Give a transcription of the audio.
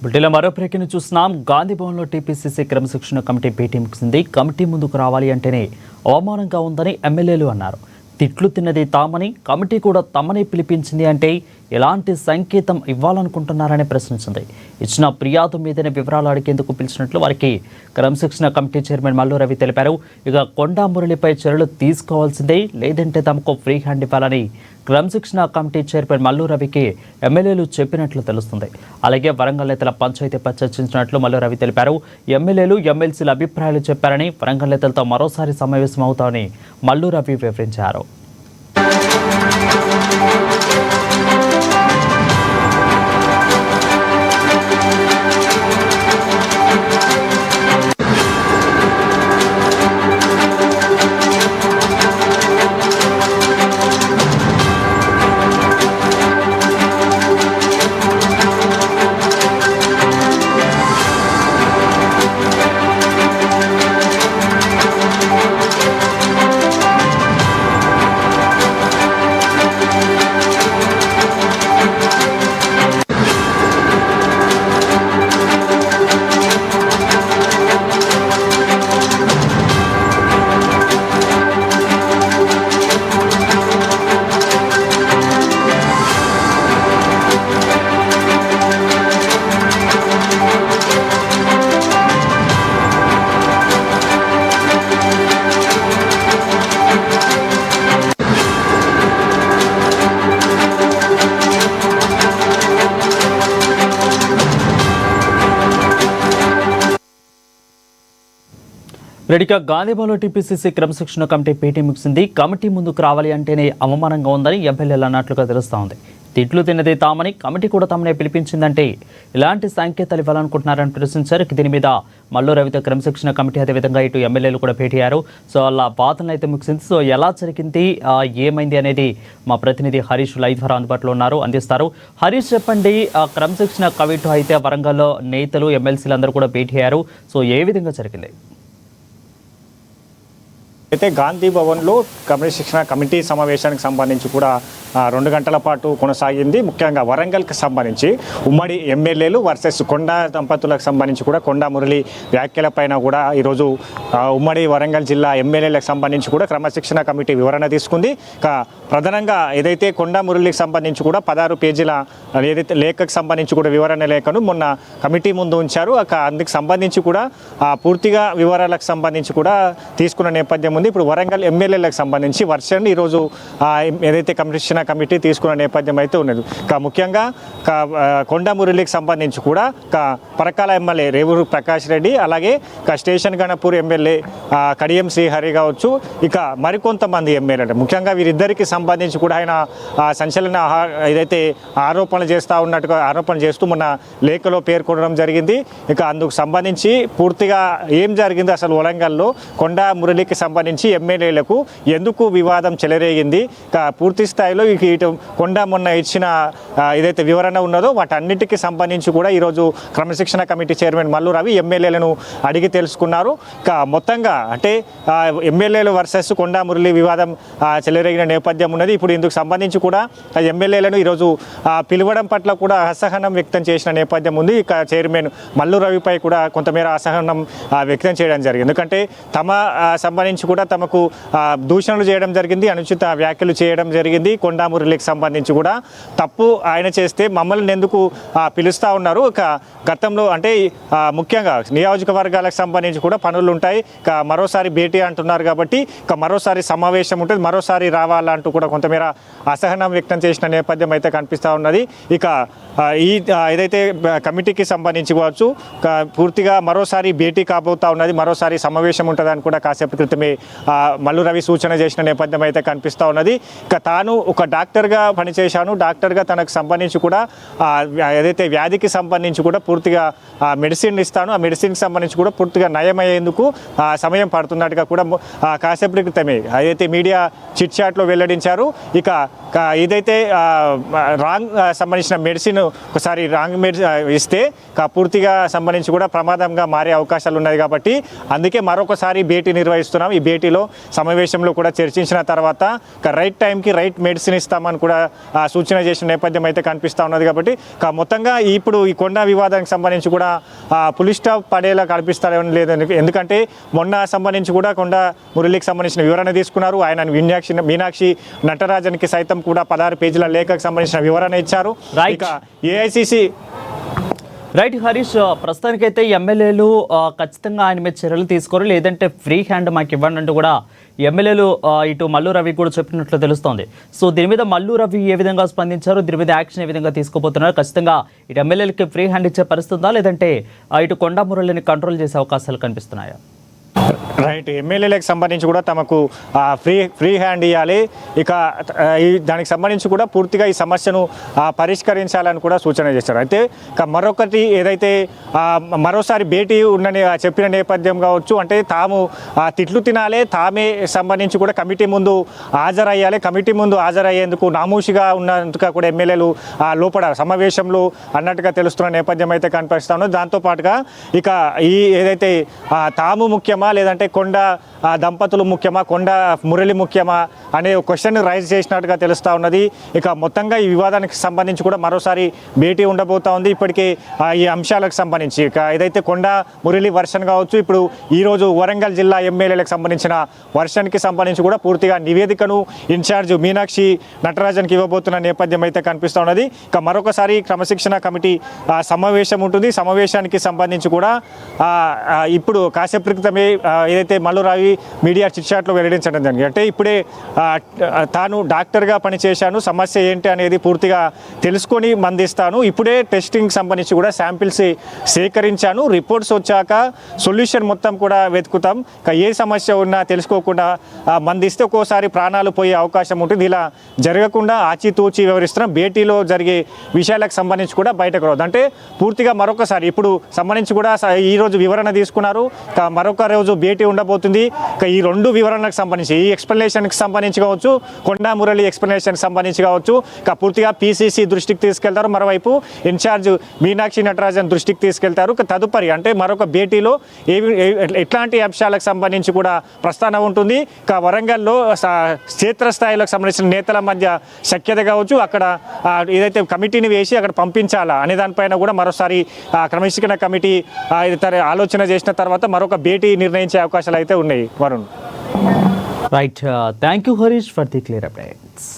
బుల్టెల మరో బ్రేకింగ్ చూస్తున్నాం. గాంధీ భవన్లో టీపీసీసీ క్రమశిక్షణ కమిటీ భేటీ ముగిసింది. కమిటీ ముందుకు రావాలి అంటేనే అవమానంగా ఉందని ఎమ్మెల్యేలు అన్నారు. తిట్లు తిన్నది తామని, కమిటీ కూడా తమని పిలిపించింది అంటే ఎలాంటి సంకేతం ఇవ్వాలనుకుంటున్నారని ప్రశ్నించింది. ఇచ్చిన ఫిర్యాదు మీదనే వివరాలు అడిగేందుకు పిలిచినట్లు వారికి క్రమశిక్షణ కమిటీ చైర్మన్ మల్లు రవి తెలిపారు. ఇక కొండా మురళిపై చర్యలు తీసుకోవాల్సిందే, లేదంటే తమకు ఫ్రీ హ్యాండ్ ఇవ్వాలని క్రమశిక్షణ కమిటీ చైర్మన్ మల్లు రవికి ఎమ్మెల్యేలు చెప్పినట్లు తెలుస్తుంది. అలాగే వరంగల్ నేతల పంచాయతీపై చర్చించినట్లు మల్లు రవి తెలిపారు. ఎమ్మెల్యేలు ఎమ్మెల్సీల అభిప్రాయాలు చెప్పారని, వరంగల్ నేతలతో మరోసారి సమావేశం అవుతామని మల్లు రవి వివరించారు. రెడ్డిగా గాంధీ భవన్లో టీపీసీసీ క్రమశిక్షణ కమిటీ భేటీ ముగిసింది. కమిటీ ముందుకు రావాలి అంటేనే అవమానంగా ఉందని ఎమ్మెల్యేలు అన్నట్లుగా తెలుస్తూ ఉంది. తిట్లు తిన్నదే తామని, కమిటీ కూడా తమనే పిలిపించిందంటే ఇలాంటి సంకేతాలు ఇవ్వాలనుకుంటున్నారని ప్రశ్నించారు. దీని మీద మల్లు రవితో క్రమశిక్షణ కమిటీ, అదేవిధంగా ఇటు ఎమ్మెల్యేలు కూడా భేటీ అయ్యారు. సో అలా వాదనలు అయితే ముగిసింది. సో ఎలా జరిగింది, ఏమైంది అనేది మా ప్రతినిధి హరీష్ లైవ్ ద్వారా అందుబాటులో ఉన్నారు, అందిస్తారు. హరీష్, చెప్పండి, క్రమశిక్షణ కమిటీ అయితే వరంగల్లో నేతలు ఎమ్మెల్సీలు అందరూ కూడా భేటీ అయ్యారు. సో ఏ విధంగా జరిగింది? అయితే గాంధీ భవన్లో క్రమశిక్షణ కమిటీ సమావేశానికి సంబంధించి కూడా 2 గంటల పాటు కొనసాగింది. ముఖ్యంగా వరంగల్కి సంబంధించి ఉమ్మడి ఎమ్మెల్యేలు వర్సెస్ కొండా దంపతులకు సంబంధించి కూడా కొండా మురళి వ్యాఖ్యలపైన కూడా ఈరోజు ఉమ్మడి వరంగల్ జిల్లా ఎమ్మెల్యేలకు సంబంధించి కూడా క్రమశిక్షణ కమిటీ వివరణ తీసుకుంది. ప్రధానంగా ఏదైతే కొండా మురళికి సంబంధించి కూడా 16 పేజీల ఏదైతే లేఖకు సంబంధించి కూడా వివరణ లేఖను మొన్న కమిటీ ముందు ఉంచారు. అందుకు సంబంధించి కూడా పూర్తిగా వివరాలకు సంబంధించి కూడా తీసుకున్న నేపథ్యం ఉంది. ఇప్పుడు వరంగల్ ఎమ్మెల్యేలకు సంబంధించి వర్షన్ ఈరోజు ఏదైతే క్రమశిక్షణ కమిటీ తీసుకున్న నేపథ్యం అయితే ఉన్నది. ముఖ్యంగా కొండా మురళికి సంబంధించి కూడా పరకాల ఎమ్మెల్యే రేవూరు ప్రకాష్ రెడ్డి, అలాగే స్టేషన్ గణపూర్ ఎమ్మెల్యే కడియం శ్రీహరి కావచ్చు, ఇక మరికొంతమంది ఎమ్మెల్యేలు, ముఖ్యంగా వీరిద్దరికి సంబంధించి కూడా ఆయన సంచలన ఏదైతే ఆరోపణలు చేస్తూ మొన్న లేఖలో పేర్కొనడం జరిగింది. ఇక అందుకు సంబంధించి పూర్తిగా ఏం జరిగింది, అసలు వరంగల్లో కొండా మురళికి సంబంధించి ఎమ్మెల్యేలకు ఎందుకు వివాదం చెలరేగింది, పూర్తి స్థాయిలో ఇటు కొండా మొన్న ఇచ్చిన ఏదైతే వివరణ ఉన్నదో వాటన్నిటికీ సంబంధించి కూడా ఈరోజు క్రమశిక్షణ కమిటీ చైర్మన్ మల్లు రవి ఎమ్మెల్యేలను అడిగి తెలుసుకున్నారు. మొత్తంగా అంటే ఎమ్మెల్యేలు వర్సెస్ కొండా మురళి వివాదం చెలరేగిన నేపథ్యం ఉన్నది. ఇప్పుడు ఇందుకు సంబంధించి కూడా ఎమ్మెల్యేలను ఈరోజు పిలవడం పట్ల కూడా అసహనం వ్యక్తం చేసిన నేపథ్యం ఉంది. ఇక చైర్మన్ మల్లు రవిపై కూడా కొంతమేర అసహనం వ్యక్తం చేయడం జరిగింది. ఎందుకంటే తమ సంబంధించి కూడా తమకు దూషణలు చేయడం జరిగింది, అనుచిత వ్యాఖ్యలు చేయడం జరిగింది. కొండా మురళికి సంబంధించి కూడా తప్పు ఆయన చేస్తే మమ్మల్ని ఎందుకు పిలుస్తూ ఉన్నారు, గతంలో అంటే ముఖ్యంగా నియోజకవర్గాలకు సంబంధించి కూడా పనులు ఉంటాయి, మరోసారి భేటీ అంటున్నారు కాబట్టి మరోసారి సమావేశం ఉంటుంది, మరోసారి రావాలంటూ కూడా కొంతమేర అసహనం వ్యక్తం చేసిన నేపథ్యం అయితే కనిపిస్తూ ఉన్నది. ఇక ఈ ఏదైతే కమిటీకి సంబంధించి కావచ్చు పూర్తిగా మరోసారి భేటీ కాబోతా ఉన్నది, మరోసారి సమావేశం ఉంటుందని కూడా కాసేపు క్రితమే మల్లు రవి సూచన చేసిన నేపథ్యం అయితే కనిపిస్తూ ఉన్నది. ఇక తాను ఒక డాక్టర్గా పనిచేశాను, డాక్టర్గా తనకు సంబంధించి కూడా ఏదైతే వ్యాధికి సంబంధించి కూడా పూర్తిగా మెడిసిన్ ఇస్తాను, ఆ మెడిసిన్కి సంబంధించి కూడా పూర్తిగా నయమయ్యేందుకు సమయం పడుతున్నట్టుగా కూడా కాసేపటి క్రితమే ఏదైతే మీడియా చిట్ చాట్లో వెల్లడించారు. ఇక ఏదైతే రాంగ్ సంబంధించిన మెడిసిన్ మెడిసిన్ ఒకసారి రాంగ్ మెడిసిన్ ఇస్తే పూర్తిగా సంబంధించి కూడా ప్రమాదంగా మారే అవకాశాలు ఉన్నాయి కాబట్టి అందుకే మరొకసారి భేటీ నిర్వహిస్తున్నాం. ఈ భేటీలో సమావేశంలో కూడా చర్చించిన తర్వాత రైట్ టైంకి రైట్ మెడిసిన్ ఇస్తామని కూడా సూచన చేసిన నేపథ్యం అయితే కనిపిస్తూ ఉన్నది. కాబట్టి మొత్తంగా ఇప్పుడు ఈ కొండ వివాదానికి సంబంధించి కూడా పులి స్టాప్ పడేలా కనిపిస్తారని లేదు. ఎందుకంటే మొన్న సంబంధించి కూడా కొండ మురళికి సంబంధించిన వివరణ తీసుకున్నారు. ఆయన మీనాక్షి నటరాజన్కి సైతం కూడా 16 పేజీల లేఖకు సంబంధించిన వివరణ ఇచ్చారు. ఇక ఏఐసిసి రైట్ హరీష్, ప్రస్తుతానికైతే ఎమ్మెల్యేలు ఖచ్చితంగా ఆయన మీద చర్యలు తీసుకోరు, లేదంటే ఫ్రీ హ్యాండ్ మాకు ఇవ్వండి అంటూ కూడా ఎమ్మెల్యేలు ఇటు మల్లు రవి కూడా చెప్పినట్లు తెలుస్తోంది. సో దీని మీద మల్లు రవి ఏ విధంగా స్పందించారు, దీని మీద యాక్షన్ ఏ విధంగా తీసుకోబోతున్నారు, ఖచ్చితంగా ఇటు ఎమ్మెల్యేలకి ఫ్రీ హ్యాండ్ ఇచ్చే పరిస్థితి ఉందా, లేదంటే ఇటు కొండ మురళిని కంట్రోల్ చేసే అవకాశాలు కనిపిస్తున్నాయా? రైట్, ఎమ్మెల్యేలకు సంబంధించి కూడా తమకు ఫ్రీ హ్యాండ్ ఇవ్వాలి. ఇక దానికి సంబంధించి కూడా పూర్తిగా ఈ సమస్యను పరిష్కరించాలని కూడా సూచన చేశారు. అయితే మరొకటి ఏదైతే మరోసారి భేటీ ఉందని చెప్పిన నేపథ్యం కావచ్చు, అంటే తాము తిట్లు తినాలి, తామే సంబంధించి కూడా కమిటీ ముందు హాజరయ్యాలి, కమిటీ ముందు హాజరయ్యేందుకు నామూషిగా ఉన్నందుకు కూడా ఎమ్మెల్యేలు లోపల సమావేశంలో అన్నట్టుగా తెలుస్తున్న నేపథ్యం అయితే కనిపిస్తా ఉన్నది. దాంతోపాటుగా ఇక ఈ ఏదైతే తాము ముఖ్యమా లేదంటే కొండ దంపతులు ముఖ్యమా, కొండ మురళి ముఖ్యమా అనే క్వశ్చన్ రైజ్ చేసినట్టుగా తెలుస్తూ ఉన్నది. ఇక మొత్తంగా ఈ వివాదానికి సంబంధించి కూడా మరోసారి భేటీ ఉండబోతా ఉంది. ఇప్పటికే ఈ అంశాలకు సంబంధించి ఇక ఏదైతే కొండ మురళి వర్షన్ కావచ్చు, ఇప్పుడు ఈరోజు వరంగల్ జిల్లా ఎమ్మెల్యేలకు సంబంధించిన వర్షన్కి సంబంధించి కూడా పూర్తిగా నివేదికను ఇన్ఛార్జ్ మీనాక్షి నటరాజన్కి ఇవ్వబోతున్న నేపథ్యం అయితే కనిపిస్తూ ఉన్నది. ఇక మరొకసారి క్రమశిక్షణ కమిటీ సమావేశం ఉంటుంది. సమావేశానికి సంబంధించి కూడా ఇప్పుడు కాసేపు క్రితమే ఏదైతే మల్లు రావి మీడియా చిట్చాట్లో వెల్లడించడం జరిగింది. అంటే ఇప్పుడే తాను డాక్టర్గా పనిచేశాను, సమస్య ఏంటి అనేది పూర్తిగా తెలుసుకొని మందిస్తాను, ఇప్పుడే టెస్టింగ్ సంబంధించి కూడా శాంపిల్స్ సేకరించాను, రిపోర్ట్స్ వచ్చాక సొల్యూషన్ మొత్తం కూడా వెతుకుతాం, ఏ సమస్య ఉన్నా తెలుసుకోకుండా మందిస్తే ఒక్కోసారి ప్రాణాలు పోయే అవకాశం ఉంటుంది. ఇలా జరగకుండా ఆచితూచి వివరిస్తున్నాం. భేటీలో జరిగే విషయాలకు సంబంధించి కూడా బయటకు రావద్దు అంటే పూర్తిగా మరొకసారి ఇప్పుడు సంబంధించి కూడా ఈరోజు వివరణ తీసుకున్నారు, మరొక రోజు భేటీ ఉండబోతుంది. ఈ రెండు వివరణలకు సంబంధించి ఈ ఎక్స్ప్లెనేషన్కి సంబంధించి కావచ్చు, కొండా మురళి ఎక్స్ప్లెనేషన్కి సంబంధించి కావచ్చు, పూర్తిగా పీసీసీ దృష్టికి తీసుకెళ్తారు, మరోవైపు ఇన్ఛార్జ్ మీనాక్షి నటరాజన్ దృష్టికి తీసుకెళ్తారు. తదుపరి అంటే మరొక భేటీలో ఎట్లాంటి అంశాలకు సంబంధించి కూడా ప్రస్తావన ఉంటుంది. వరంగల్లో క్షేత్రస్థాయిలకు సంబంధించిన నేతల మధ్య సఖ్యత కావచ్చు, అక్కడ ఏదైతే కమిటీని వేసి అక్కడ పంపించాలా అనే దానిపైన కూడా మరోసారి క్రమశిక్షణ కమిటీ ఆలోచన చేసిన తర్వాత మరొక భేటీ నిర్ణయించే అవకాశాలు అయితే ఉన్నాయి. Varun, right, thank you Harish for the clear updates.